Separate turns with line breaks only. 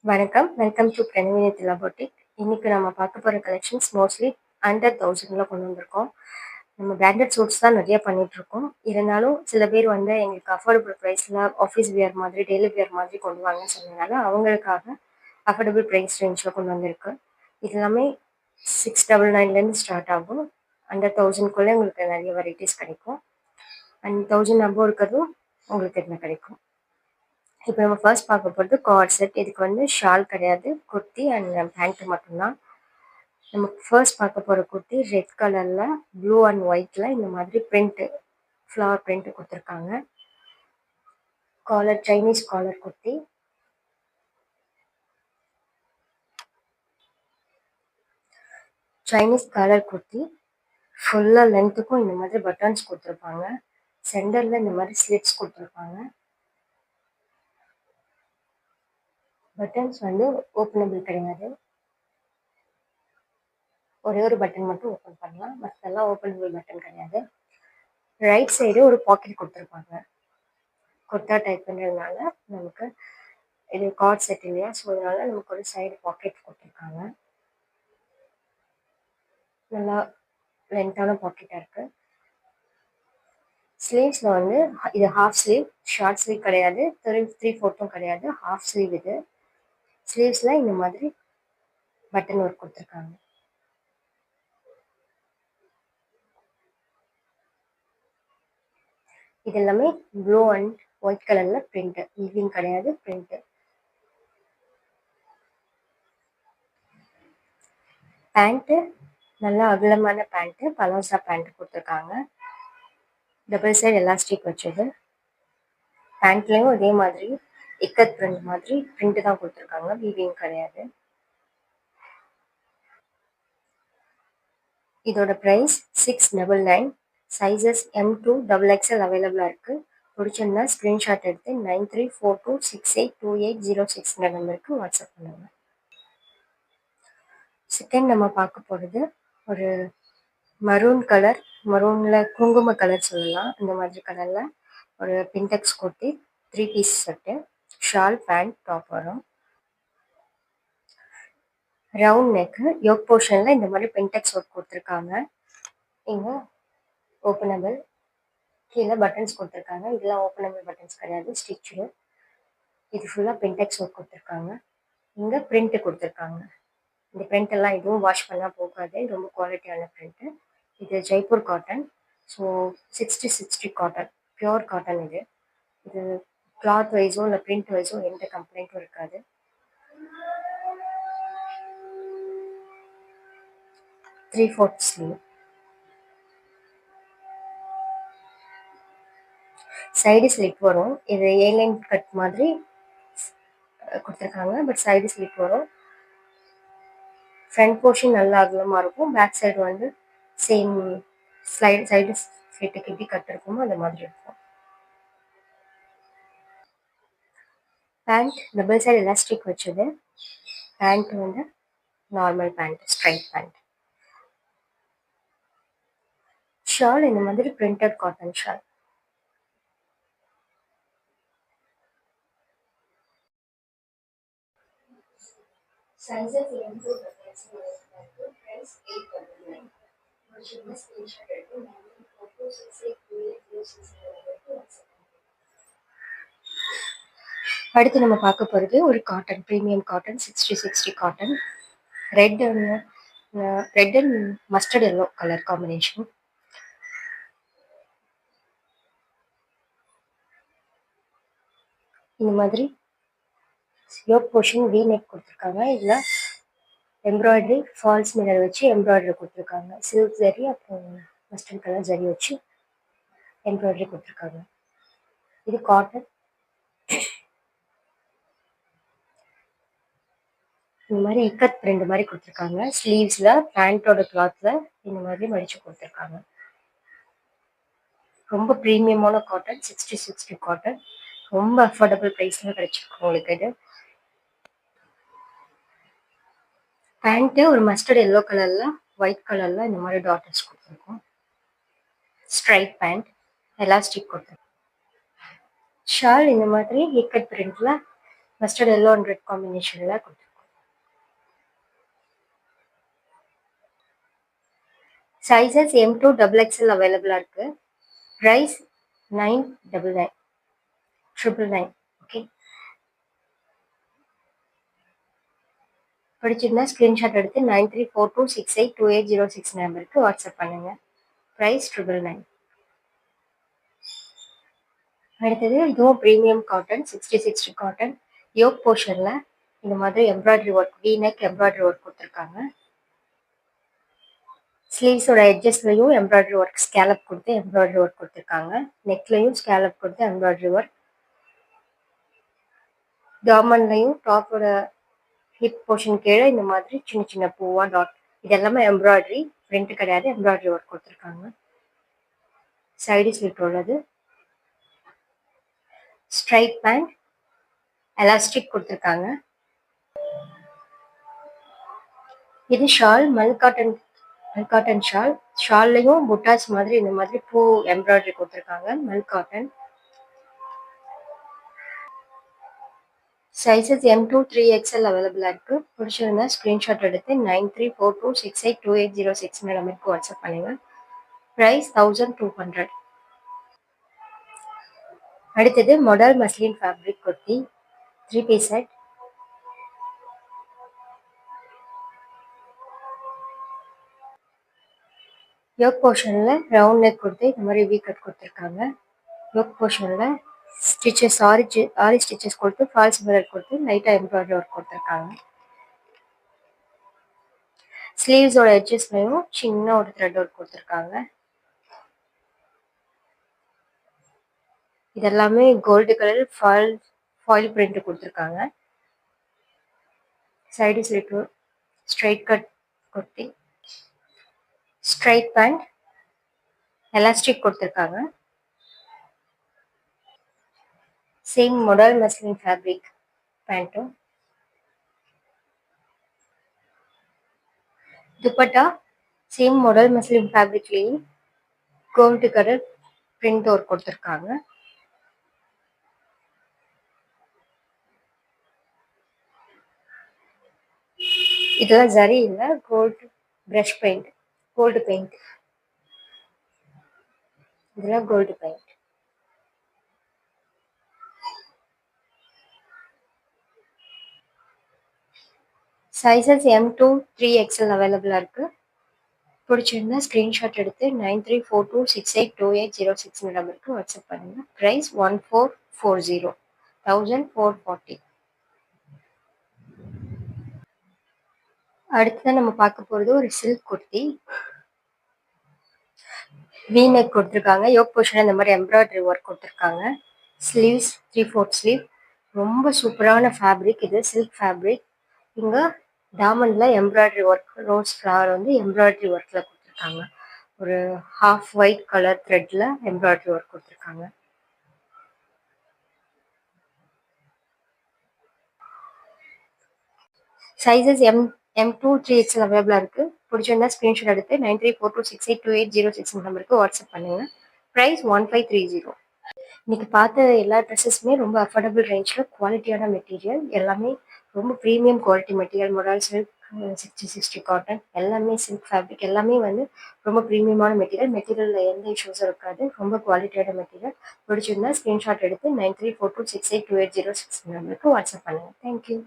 வணக்கம். Welcome to பிரணிவினிதிலா boutique. இன்னைக்கு நம்ம பார்க்க போற கலெக்ஷன்ஸ் மோஸ்ட்லி அண்டர் 1000ல கொண்டு வந்திருக்கோம். நம்ம பிராண்டட் சூட்ஸ் தான் நிறைய பண்ணிட்டு இருக்கோம். இருந்தாலும் சில பேர் வந்து எங்களுக்கு அஃபோர்டபுள் ப்ரைஸ்ல ஆஃபீஸ் வியர் மாதிரி, டெய்லி வியர் மாதிரி கொண்டு வாங்கன்னு சொன்னதுனால அவங்களுக்காக அஃபோர்டபுள் ப்ரைஸ் ரேஞ்சில் கொண்டு வந்திருக்கு. இது எல்லாமே 699லேருந்து ஸ்டார்ட் ஆகும். அண்டர் 1000க்குள்ளே உங்களுக்கு நிறைய வெரைட்டிஸ் கிடைக்கும். அண்ட் 1000 அபோவ் இருக்கிறதும் உங்களுக்கு இதில் கிடைக்கும். இப்போ நம்ம ஃபர்ஸ்ட் பார்க்க போகிறது கார்ட் செட். இதுக்கு வந்து ஷால் கிடையாது, குர்த்தி அண்ட் பேண்ட்டு மட்டும்தான். நம்ம ஃபர்ஸ்ட் பார்க்க போகிற குர்த்தி ரெட் கலரில் ப்ளூ அண்ட் ஒயிட்டில் இந்த மாதிரி பிரிண்ட்டு ஃப்ளவர் பிரிண்ட்டு கொடுத்துருக்காங்க. Collar Chinese collar kurti. Chinese collar kurti ஃபுல்லாக லென்த்துக்கும் இந்த மாதிரி பட்டன்ஸ் கொடுத்துருப்பாங்க. சென்டரில் இந்த மாதிரி ஸ்லிட்ஸ் கொடுத்துருப்பாங்க. பட்டன்ஸ் வந்து ஓப்பனபிள் கிடையாது. ஒரே ஒரு பட்டன் மட்டும் ஓப்பன் பண்ணலாம், மற்றெல்லாம் ஓப்பனபிள் பட்டன் கிடையாது. ரைட் சைடு ஒரு பாக்கெட் கொடுத்துருப்பாங்க. குர்த்தா டைப்ன்றதுனால நமக்கு இது கார்ட் செட் இல்லையா, ஸோ அதனால நமக்கு ஒரு சைடு பாக்கெட் கொடுத்துருக்காங்க. நல்லா லென்த்தான பாக்கெட்டாக இருக்குது. ஸ்லீவ்ஸில் வந்து இது ஹாஃப் ஸ்லீவ், ஷார்ட் ஸ்லீவ் கிடையாது, 3/4 கிடையாது, ஹாஃப் ஸ்லீவ் இது. ஸ்லீவ்ஸில் இந்த மாதிரி பட்டன் ஒர்க் கொடுத்துருக்காங்க. இது எல்லாமே ப்ளூ அண்ட் ஒயிட் கலரில் பிரிண்ட்டு, ஈவிங் கிடையாது, பிரிண்ட்டு. பேண்ட்டு நல்லா அகலமான பேண்ட்டு, பலாசா பேண்ட் கொடுத்துருக்காங்க. டபுள் சைடு எலாஸ்டிக் வச்சது. பேண்ட்லேயும் அதே மாதிரி இக்கத் பிரிண்ட் மாதிரி பிரிண்ட் தான் கொடுத்துருக்காங்க, வீவிங் கிடையாது. இதோட ப்ரைஸ் 699. சைஸஸ் M2 XXL அவைலபிளாக இருக்குது. பிடிச்சிருந்தா ஸ்க்ரீன்ஷாட் எடுத்து 9342682806 நம்பருக்கு வாட்ஸ்அப் பண்ணுங்கள். செகண்ட் நம்ம பார்க்க போகிறது ஒரு மரூன் கலர், மரூனில் குங்கும கலர் சொல்லலாம், அந்த மாதிரி கலரில் ஒரு பின்டெக்ஸ் kurti 3 piece set. Shawl, pant, top வரும். ரவுண்ட் நெக்கு, யோக் போர்ஷனில் இந்த மாதிரி பின்டெக்ஸ் ஒர்க் கொடுத்துருக்காங்க. இங்கே ஓப்பனபிள், கீழே பட்டன்ஸ் கொடுத்துருக்காங்க. இதெல்லாம் ஓப்பனபிள் பட்டன்ஸ் கிடையாது, ஸ்டிச்சு. இது ஃபுல்லாக பின்டெக்ஸ் ஒர்க் கொடுத்துருக்காங்க. இங்கே பிரிண்ட்டு கொடுத்துருக்காங்க. இந்த பிரிண்ட் எல்லாம் எதுவும் வாஷ் பண்ணால் போகாது, ரொம்ப குவாலிட்டியான பிரிண்ட்டு. இது Jaipur cotton, so 60/60 cotton, pure cotton. இது கிளாத் வைஸோ இல்லை பிரிண்ட் வைஸோ எந்த கம்ப்ளைண்ட்டும் இருக்காது. 3/4 ஸ்லீவ். சைடு ஸ்லிப் வரும். இது ஏலைன் கட் மாதிரி கொடுத்துருக்காங்க, பட் சைடு ஸ்லிப் வரும். ஃப்ரண்ட் போர்ஷன் நல்லா அகலமாக இருக்கும், பேக் சைடு வந்து சேம் சைடு ஸ்லிட்டுக்கு எப்படி கட் இருக்குமோ அந்த மாதிரி இருக்கும். பேண்ட் டபுள் சைடு எலாஸ்டிக் வச்சது. பேண்ட் வந்து normal pant, straight pant. Shawl இந்த மாதிரி printed cotton shawl. Sizes M2 price 899. Screenshot எடுத்து 9342682806 அடுத்து நம்ம பார்க்க போகிறது ஒரு cotton, premium cotton, 60/60 cotton. Red and mustard yellow colour combination. இந்த மாதிரி யோக் போர்ஷன் வி நெக் கொடுத்துருக்காங்க. இதில் எம்ப்ராய்டரி ஃபால்ஸ் மிரர் வச்சு எம்ப்ராய்டரி கொடுத்துருக்காங்க. சில்க் ஜரி அப்புறம் மஸ்டர்ட் கலர் ஜரி வச்சு எம்ப்ராய்டரி கொடுத்துருக்காங்க. இது காட்டன். இந்த மாதிரி இக்கத் பிரிண்ட் மாதிரி கொடுத்துருக்காங்க. ஸ்லீவ்ஸில் பேண்ட்டோட கிளாத்தில் இந்த மாதிரி மடித்து கொடுத்துருக்காங்க. ரொம்ப ப்ரீமியமான காட்டன், 60/60 காட்டன். ரொம்ப அஃபோர்டபுள் ப்ரைஸில் கிடச்சிருக்கு உங்களுக்கு. இது பேண்ட்டு ஒரு மஸ்டர்ட் எல்லோ கலரில் ஒயிட் கலரில் இந்த மாதிரி டாட்டர்ஸ் கொடுத்துருக்கோம். ஸ்ட்ரைட் பேண்ட், எலாஸ்டிக் கொடுத்துருக்கோம். ஷால் இந்த மாதிரி இக்கட் பிரிண்டில் மஸ்டர்ட் எல்லோ அண்ட் ரெட் காம்பினேஷனில் கொடுத்துருக்கோம். சைஸஸ் M2 XXL அவைலபிளாக இருக்குது. ப்ரைஸ் 999 999. ஓகே, பிடிச்சிருந்தா ஸ்க்ரீன்ஷாட் எடுத்து 9342682806 நம்பருக்கு வாட்ஸ்அப் பண்ணுங்கள். ப்ரைஸ் 999. அடுத்தது இதுவும் ப்ரீமியம் காட்டன் 60/60 காட்டன். யோக் போர்ஷனில் இந்த மாதிரி embroidery work, V-neck embroidery work கொடுத்துருக்காங்க. ஸ்லீவ்ஸோட எட்ஜஸ்லையும் எம்ப்ராய்டரி ஒர்க், ஸ்கேலப் கொடுத்து எம்ப்ராய்டரி ஒர்க் கொடுத்துருக்காங்க. நெக்லையும் ஸ்கேலப் கொடுத்து எம்ப்ராய்டரி ஒர்க். டாமன்லையும் டாப்போட ஹிப் போர்ஷன் கீழே இந்த மாதிரி சின்ன சின்ன பூவா டாட், இது எல்லாமே எம்ப்ராய்டரி, பிரிண்ட் கிடையாது, எம்ப்ராய்டரி ஒர்க் கொடுத்துருக்காங்க. சைடு ஸ்லிட் உள்ளது. ஸ்ட்ரைட் பேண்ட், எலாஸ்டிக் கொடுத்துருக்காங்க. இது ஷால், மல்காட்டன் ஷால். ஷால்லையும் புட்டாஸ் மாதிரி இந்த மாதிரி பூ எம்ப்ராய்டரி கொடுத்துருக்காங்க. மல்காட்டன். சைஸஸ் M2 3XL அவைலபிளாக இருக்குது. பிடிச்சிருந்தா ஸ்க்ரீன்ஷாட் எடுத்து 9342682806 நம்பருக்கு வாட்ஸ்அப் பண்ணுங்கள். ப்ரைஸ் 1200. அடுத்தது model muslin fabric kurti 3 piece set. Yoke போர்ஷனில் ரவுண்ட் நெக் கொடுத்து இந்த மாதிரி வீ கட் கொடுத்துருக்காங்க. யோக் போர்ஷனில் ஸ்டிச்சஸ் ஆரி ஸ்டிச்சஸ் கொடுத்து ஃபால்ஸ் மிரர் கொடுத்து லைட்டாக எம்ப்ராய்டரி ஒர்க் கொடுத்துருக்காங்க. ஸ்லீவ்ஸோட எட்ஜஸ்லையும் சின்ன ஒரு த்ரெட் ஒர்க் கொடுத்துருக்காங்க. இதெல்லாமே கோல்டு கலர் ஃபாயில் பிரிண்ட் கொடுத்துருக்காங்க. Side slit, straight cut kurti, straight pant, elastic கொடுத்துருக்காங்க. சேம் மாடல் மஸ்லின் ஃபேப்ரிக் பேண்ட்டும். துப்பட்டா சேம் மாடல் மஸ்லின் ஃபேப்ரிக்லேயே கோல்டு கலர் பிரிண்ட் ஒர்க் கொடுத்துருக்காங்க. இதெல்லாம் ஜரி இல்லை, gold brush paint, gold paint. இதெல்லாம் gold paint. Sizes M2 3XL அவைலபிளாக இருக்குது. பிடிச்சிருந்தா ஸ்க்ரீன்ஷாட் எடுத்து 9342682806 நம்பருக்கு வாட்ஸ்அப் பண்ணுங்கள். ப்ரைஸ் 1440 1440. அடுத்ததான் நம்ம பார்க்க போகிறது ஒரு சில்க் குர்த்தி. V-neck கொடுத்துருக்காங்க. யோக் போர்ஷனில் இந்த மாதிரி எம்ப்ராய்டரி ஒர்க் கொடுத்துருக்காங்க. Sleeves 3/4 sleeve. ரொம்ப சூப்பரான ஃபேப்ரிக் இது, சில்க் ஃபேப்ரிக். இங்கே டாமண்டில் எம்ப்ராய்டரி ஒர்க், ரோஸ் ஃப்ளவர் வந்து எம்ப்ராய்டரி ஒர்க்கில் கொடுத்துருக்காங்க. ஒரு ஹாஃப் ஒயிட் கலர் த்ரெட்டில் எம்ப்ராய்டரி ஒர்க் கொடுத்துருக்காங்க. சைஸஸ் M2 3XL அவைலபிளாக இருக்குது. பிடிச்சிருந்தா ஸ்க்ரீன்ஷாட் எடுத்து 9342682806 நம்பருக்கு வாட்ஸ்அப் பண்ணுங்கள். ப்ரைஸ் 1530. இன்னைக்கு பார்த்த எல்லா ட்ரெஸ்ஸஸுமே ரொம்ப அஃபோர்டபுள் ரேஞ்சில் குவாலிட்டியான மெட்டீரியல், எல்லாமே ரொம்ப premium quality material. Morale silk, 60/60 cotton, எல்லாமே சில்க் ஃபேப்ரிக், எல்லாமே வந்து ரொம்ப ப்ரீமியமான மெட்டீரியல். மெட்டீரியலில் எந்த இஷ்யூஸும் இருக்காது, ரொம்ப குவாலிட்டியான மெட்டீரியல். பிடிச்சிருந்தா ஸ்க்ரீன்ஷாட் எடுத்து 9342682806 நம்பருக்கு வாட்ஸ்அப் பண்ணுங்கள். தேங்க்யூ.